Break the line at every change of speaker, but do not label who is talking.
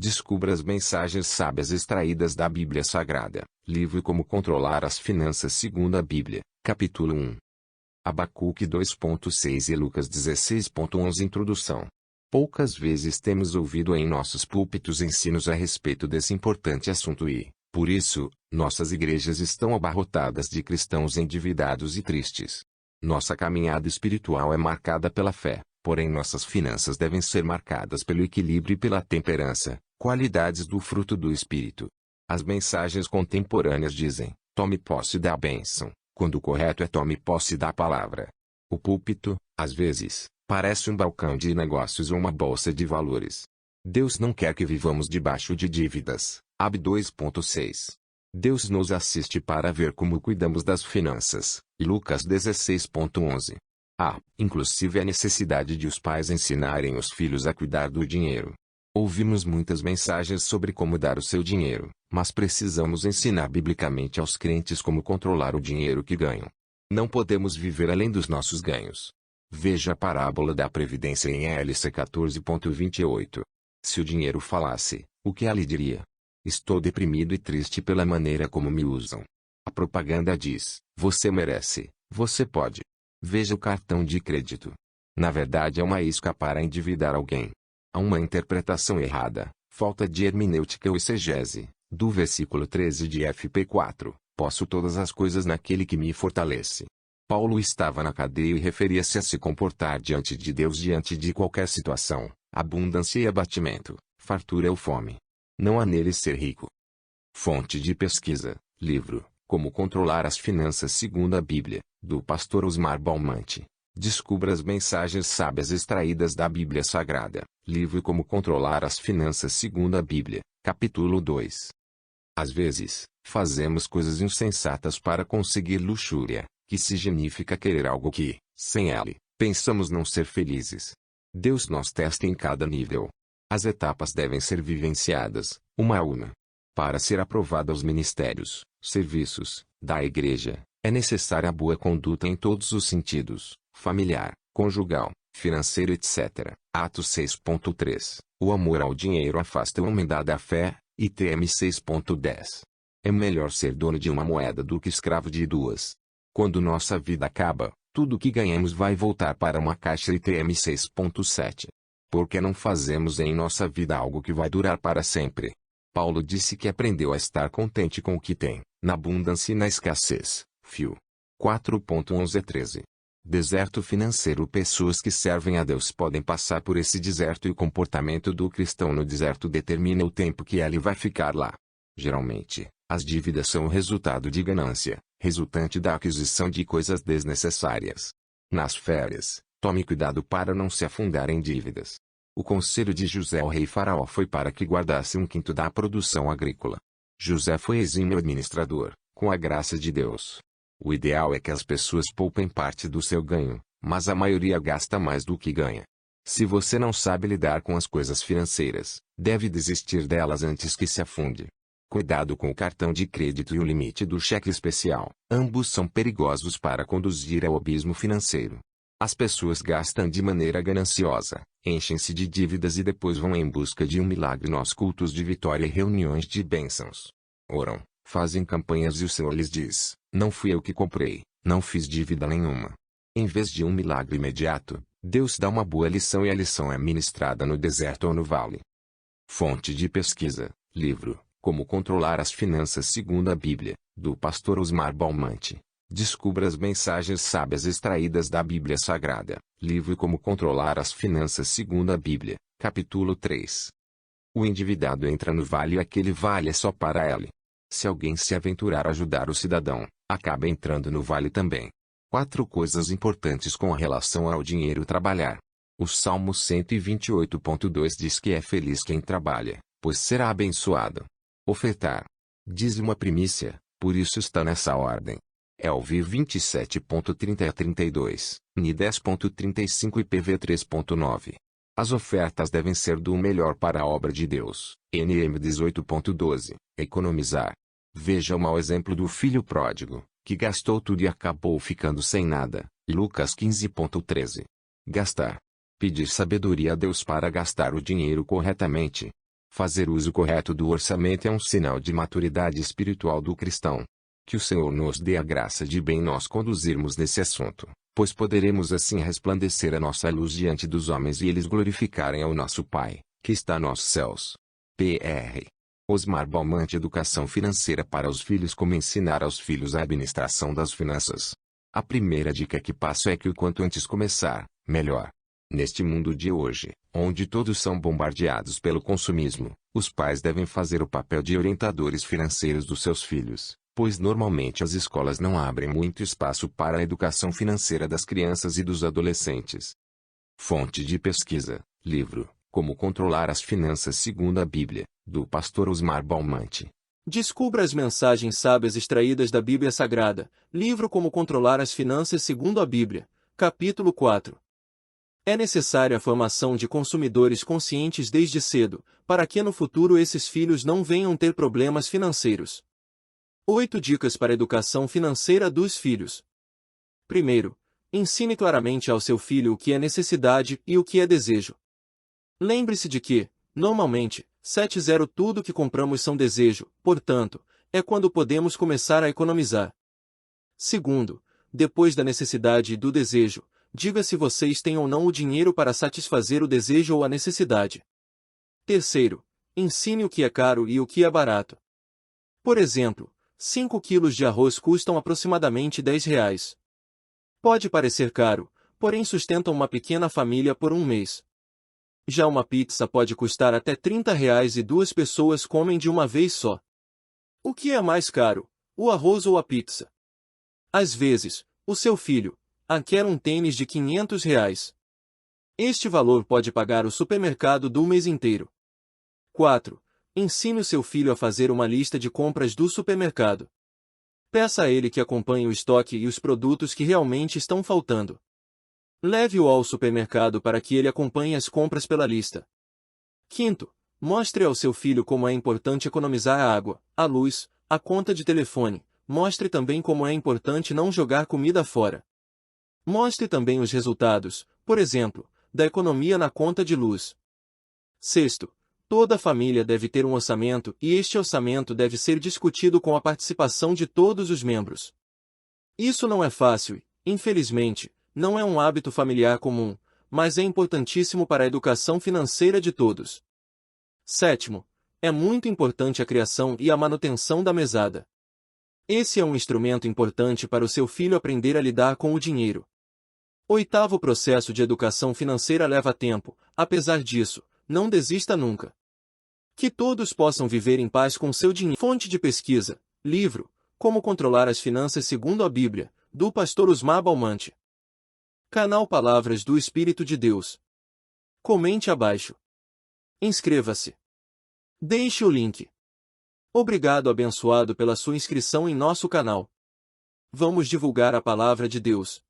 Descubra as mensagens sábias extraídas da Bíblia Sagrada, livro Como Controlar as Finanças segundo a Bíblia, capítulo 1. Abacuque 2.6 e Lucas 16.11 Introdução. Poucas vezes temos ouvido em nossos púlpitos ensinos a respeito desse importante assunto e, por isso, nossas igrejas estão abarrotadas de cristãos endividados e tristes. Nossa caminhada espiritual é marcada pela fé, porém nossas finanças devem ser marcadas pelo equilíbrio e pela temperança, qualidades do fruto do Espírito. As mensagens contemporâneas dizem, tome posse da bênção, quando o correto é tome posse da palavra. O púlpito, às vezes, parece um balcão de negócios ou uma bolsa de valores. Deus não quer que vivamos debaixo de dívidas. Ab 2.6. Deus nos assiste para ver como cuidamos das finanças. Lucas 16.11. Inclusive a necessidade de os pais ensinarem os filhos a cuidar do dinheiro. Ouvimos muitas mensagens sobre como dar o seu dinheiro, mas precisamos ensinar biblicamente aos crentes como controlar o dinheiro que ganham. Não podemos viver além dos nossos ganhos. Veja a parábola da previdência em LC 14.28. Se o dinheiro falasse, o que ela diria? Estou deprimido e triste pela maneira como me usam. A propaganda diz, você merece, você pode. Veja o cartão de crédito. Na verdade é uma isca para endividar alguém. Há uma interpretação errada, falta de hermenêutica ou exegese, do versículo 13 de FP4, posso todas as coisas naquele que me fortalece. Paulo estava na cadeia e referia-se a se comportar diante de Deus diante de qualquer situação, abundância e abatimento, fartura ou fome. Não há nele ser rico. Fonte de pesquisa, livro, Como Controlar as Finanças segundo a Bíblia, do pastor Osmar Balmante. Descubra as mensagens sábias extraídas da Bíblia Sagrada, livro Como Controlar as Finanças segundo a Bíblia, capítulo 2. Às vezes, fazemos coisas insensatas para conseguir luxúria, que significa querer algo que, sem ela, pensamos não ser felizes. Deus nos testa em cada nível. As etapas devem ser vivenciadas, uma a uma. Para ser aprovado aos ministérios, serviços, da igreja, é necessária a boa conduta em todos os sentidos, familiar, conjugal, financeiro etc. Atos 6.3. O amor ao dinheiro afasta o homem da fé, ITM 6.10. É melhor ser dono de uma moeda do que escravo de duas. Quando nossa vida acaba, tudo que ganhamos vai voltar para uma caixa ITM 6.7. Por que não fazemos em nossa vida algo que vai durar para sempre? Paulo disse que aprendeu a estar contente com o que tem, na abundância e na escassez. Fio 4.11-13. Deserto financeiro. Pessoas que servem a Deus podem passar por esse deserto e o comportamento do cristão no deserto determina o tempo que ele vai ficar lá. Geralmente, as dívidas são o resultado de ganância, resultante da aquisição de coisas desnecessárias. Nas férias, tome cuidado para não se afundar em dívidas. O conselho de José ao rei Faraó foi para que guardasse 1/5 da produção agrícola. José foi exímio administrador, com a graça de Deus. O ideal é que as pessoas poupem parte do seu ganho, mas a maioria gasta mais do que ganha. Se você não sabe lidar com as coisas financeiras, deve desistir delas antes que se afunde. Cuidado com o cartão de crédito e o limite do cheque especial. Ambos são perigosos para conduzir ao abismo financeiro. As pessoas gastam de maneira gananciosa, enchem-se de dívidas e depois vão em busca de um milagre nos cultos de vitória e reuniões de bênçãos. Oram, fazem campanhas e o Senhor lhes diz, não fui eu que comprei, não fiz dívida nenhuma. Em vez de um milagre imediato, Deus dá uma boa lição e a lição é ministrada no deserto ou no vale. Fonte de pesquisa, livro, Como Controlar as Finanças segundo a Bíblia, do pastor Osmar Balmante. Descubra as mensagens sábias extraídas da Bíblia Sagrada, livro Como Controlar as Finanças segundo a Bíblia, capítulo 3. O endividado entra no vale e aquele vale é só para ele. Se alguém se aventurar a ajudar o cidadão, acaba entrando no vale também. 4 coisas importantes com relação ao dinheiro trabalhar. O Salmo 128.2 diz que é feliz quem trabalha, pois será abençoado. Ofertar. Dízimo a primícia, por isso está nessa ordem. LV 27.30-32, NI 10.35 e PV 3.9. As ofertas devem ser do melhor para a obra de Deus. NM 18.12, economizar. Veja o mau exemplo do filho pródigo, que gastou tudo e acabou ficando sem nada. Lucas 15.13. Gastar. Pedir sabedoria a Deus para gastar o dinheiro corretamente. Fazer uso correto do orçamento é um sinal de maturidade espiritual do cristão. Que o Senhor nos dê a graça de bem nós conduzirmos nesse assunto, pois poderemos assim resplandecer a nossa luz diante dos homens e eles glorificarem ao nosso Pai, que está nos céus. Pr. Osmar Balmante. Educação financeira para os filhos. Como ensinar aos filhos a administração das finanças. A primeira dica que passo é que o quanto antes começar, melhor. Neste mundo de hoje, onde todos são bombardeados pelo consumismo, os pais devem fazer o papel de orientadores financeiros dos seus filhos, pois normalmente as escolas não abrem muito espaço para a educação financeira das crianças e dos adolescentes. Fonte de pesquisa: livro Como Controlar as Finanças segundo a Bíblia, do pastor Osmar Balmante.
Descubra as mensagens sábias extraídas da Bíblia Sagrada, livro Como Controlar as Finanças segundo a Bíblia, capítulo 4. É necessária a formação de consumidores conscientes desde cedo, para que no futuro esses filhos não venham ter problemas financeiros. 8 dicas para a educação financeira dos filhos. Primeiro, ensine claramente ao seu filho o que é necessidade e o que é desejo. Lembre-se de que, normalmente, 70 tudo que compramos são desejo, portanto, é quando podemos começar a economizar. Segundo, depois da necessidade e do desejo, diga se vocês têm ou não o dinheiro para satisfazer o desejo ou a necessidade. Terceiro, ensine o que é caro e o que é barato. Por exemplo, 5 quilos de arroz custam aproximadamente R$ 10. Pode parecer caro, porém sustentam uma pequena família por um mês. Já uma pizza pode custar até R$ 30 e 2 pessoas comem de uma vez só. O que é mais caro, o arroz ou a pizza? Às vezes, o seu filho quer um tênis de R$ 500. Este valor pode pagar o supermercado do mês inteiro. 4. Ensine o seu filho a fazer uma lista de compras do supermercado. Peça a ele que acompanhe o estoque e os produtos que realmente estão faltando. Leve-o ao supermercado para que ele acompanhe as compras pela lista. 5. Mostre ao seu filho como é importante economizar a água, a luz, a conta de telefone. Mostre também como é importante não jogar comida fora. Mostre também os resultados, por exemplo, da economia na conta de luz. 6. Toda família deve ter um orçamento e este orçamento deve ser discutido com a participação de todos os membros. Isso não é fácil e, infelizmente, não é um hábito familiar comum, mas é importantíssimo para a educação financeira de todos. 7. É muito importante a criação e a manutenção da mesada. Esse é um instrumento importante para o seu filho aprender a lidar com o dinheiro. 8. O processo de educação financeira leva tempo, apesar disso, não desista nunca. Que todos possam viver em paz com seu dinheiro. Fonte de pesquisa: livro Como Controlar as Finanças segundo a Bíblia, do pastor Osmar Balmante. Canal Palavras do Espírito de Deus. Comente abaixo. Inscreva-se. Deixe o link. Obrigado abençoado pela sua inscrição em nosso canal. Vamos divulgar a palavra de Deus.